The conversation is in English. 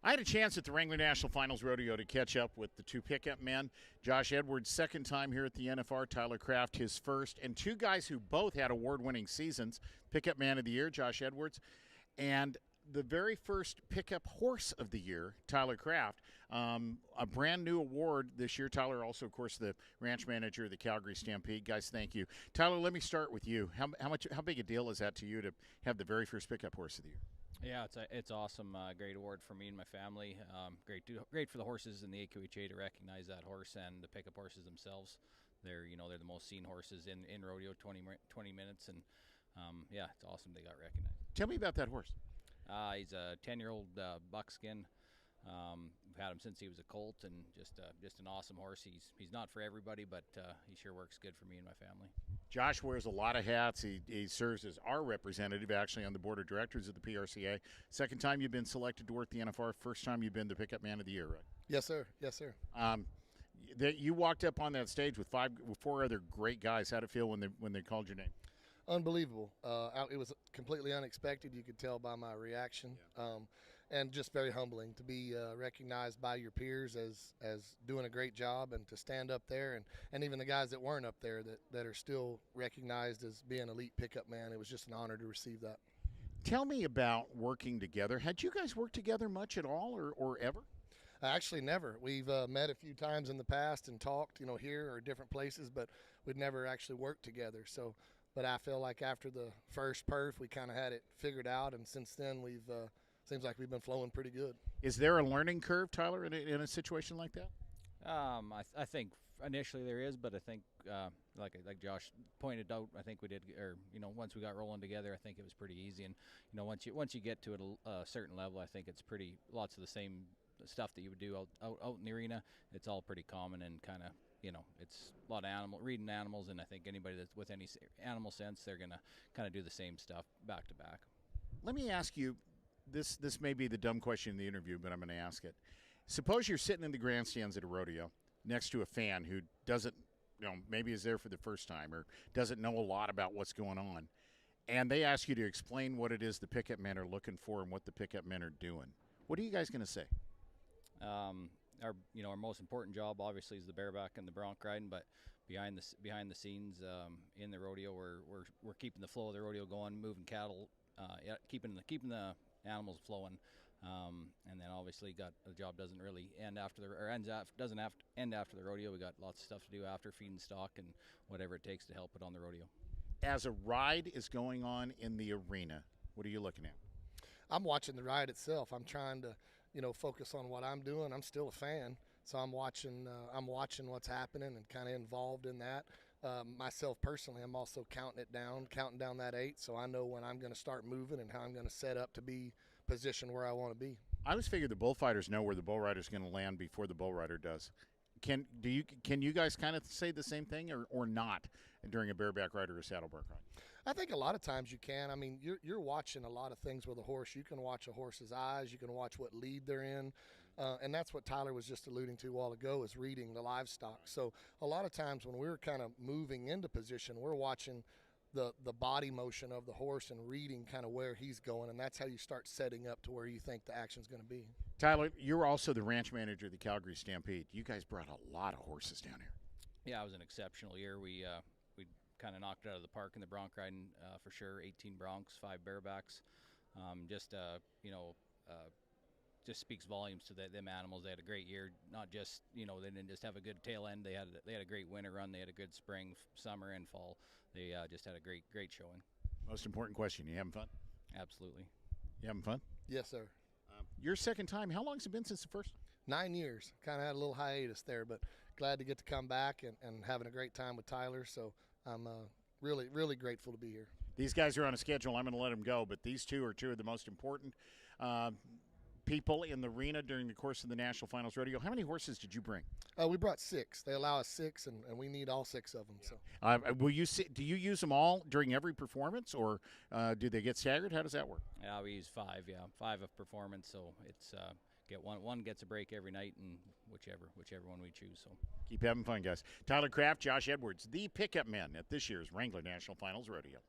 I had a chance at the Wrangler National Finals Rodeo to catch up with the two pickup men. Josh Edwards, second time here at the NFR. Tyler Kraft, his first. And two guys who both had award-winning seasons. Pickup Man of the Year, Josh Edwards. And the very first pickup horse of the year, Tyler Kraft. A brand new award this year. Tyler also, of course, the ranch manager of the Calgary Stampede. Guys, thank you. Tyler, let me start with you. How big a deal is that to you to have the very first pickup horse of the year? Yeah, it's awesome. Great award for me and my family. Great for the horses in the AQHA to recognize that horse and the pickup horses themselves. They're the most seen horses in rodeo, 20 minutes, and yeah, it's awesome they got recognized. Tell me about that horse. He's a 10-year-old buckskin. We've had him since he was a colt, and just an awesome horse. He's not for everybody, but he sure works good for me and my family. Josh wears a lot of hats. He serves as our representative, actually, on the board of directors of the PRCA. Second time you've been selected to work the NFR. First time you've been the pickup man of the year, right? Yes, sir. Yes, sir. You walked up on that stage with four other great guys. How'd it feel when they called your name? Unbelievable. It was completely unexpected. You could tell by my reaction. Yeah. And just very humbling to be recognized by your peers as doing a great job, and to stand up there, and even the guys that weren't up there that are still recognized as being elite pickup man. It was just an honor to receive that. Tell me about working together. Had you guys worked together much at all or ever? Actually, never. We've met a few times in the past and talked, here or different places, but we'd never actually worked together. But I feel like after the first perf, we kind of had it figured out, and since then seems like we've been flowing pretty good. Is there a learning curve, Tyler, in a situation like that? I think initially there is, but I think like Josh pointed out, I think we did, or once we got rolling together, I think it was pretty easy. And once you get to it a certain level, I think it's lots of the same stuff that you would do out in the arena. It's all pretty common, and kind of it's a lot of reading animals, and I think anybody that's with any animal sense, they're gonna kind of do the same stuff back to back. Let me ask you. This may be the dumb question in the interview, but I'm going to ask it. Suppose you're sitting in the grandstands at a rodeo next to a fan who doesn't, maybe is there for the first time or doesn't know a lot about what's going on, and they ask you to explain what it is the pickup men are looking for and what the pickup men are doing. What are you guys going to say? Our most important job obviously is the bareback and the bronc riding, but behind the scenes in the rodeo, we're keeping the flow of the rodeo going, moving cattle, keeping the animals flowing, and then obviously the job doesn't really end doesn't end after the rodeo. We got lots of stuff to do after, feeding stock and whatever it takes to help it on the rodeo. As a ride is going on in the arena, what are you looking at? I'm watching the ride itself. I'm trying to focus on what I'm doing. I'm still a fan, so I'm watching what's happening and kind of involved in that. Myself personally, I'm also counting down that 8, so I know when I'm going to start moving and how I'm going to set up to be positioned where I want to be. I always figure the bullfighters know where the bull rider's going to land before the bull rider does. Can you guys kind of say the same thing or not during a bareback ride or a saddleback ride? I think a lot of times you can. I mean, you're watching a lot of things with a horse. You can watch a horse's eyes. You can watch what lead they're in. And that's what Tyler was just alluding to a while ago, is reading the livestock. So a lot of times when we're kind of moving into position, we're watching the body motion of the horse and reading kind of where he's going, and that's how you start setting up to where you think the action's going to be. Tyler, you're also the ranch manager of the Calgary Stampede. You guys brought a lot of horses down here. Yeah, it was an exceptional year. We kind of knocked it out of the park in the bronc riding for sure. 18 broncs, 5 barebacks. Just speaks volumes to them animals. They had a great year. Not just they didn't just have a good tail end. They had a great winter run. They had a good spring, summer, and fall. They just had a great showing. Most important question: you having fun? Absolutely. You having fun? Yes, sir. Your second time. How long has it been since the first? 9 years. Kind of had a little hiatus there, but glad to get to come back and having a great time with Tyler. So I'm really, really grateful to be here. These guys are on a schedule. I'm going to let them go, but these two are two of the most important people in the arena during the course of the National Finals Rodeo. How many horses did you bring? We brought 6. They allow us 6, and we need all 6 of them. Yeah. So, do you use them all during every performance, or do they get staggered? How does that work? Yeah, we use 5. Yeah, 5 of performance. So it's get one gets a break every night, and whichever one we choose. So keep having fun, guys. Tyler Kraft, Josh Edwards, the pickup men at this year's Wrangler National Finals Rodeo.